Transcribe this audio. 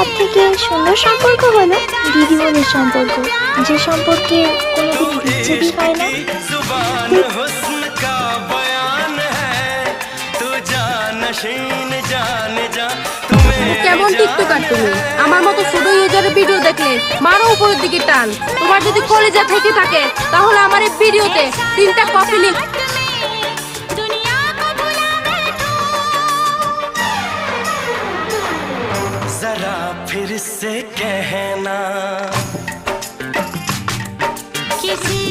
সব থেকে সুন্দর সম্পর্ক হলো দিদি বোনের সম্পর্ক, যে সম্পর্কে কোনোদিন বিচ্ছেদই হয় না। কেমন টিকটকার তুমি? আমার মতো ছোট ইউজারের ভিডিও দেখলে মারো উপরের দিকে টান। তোমার যদি কলেজা থেকে থাকে তাহলে আমার এই ভিডিওতে 3টা কপি লিখ। जरा फिर से कहना किसी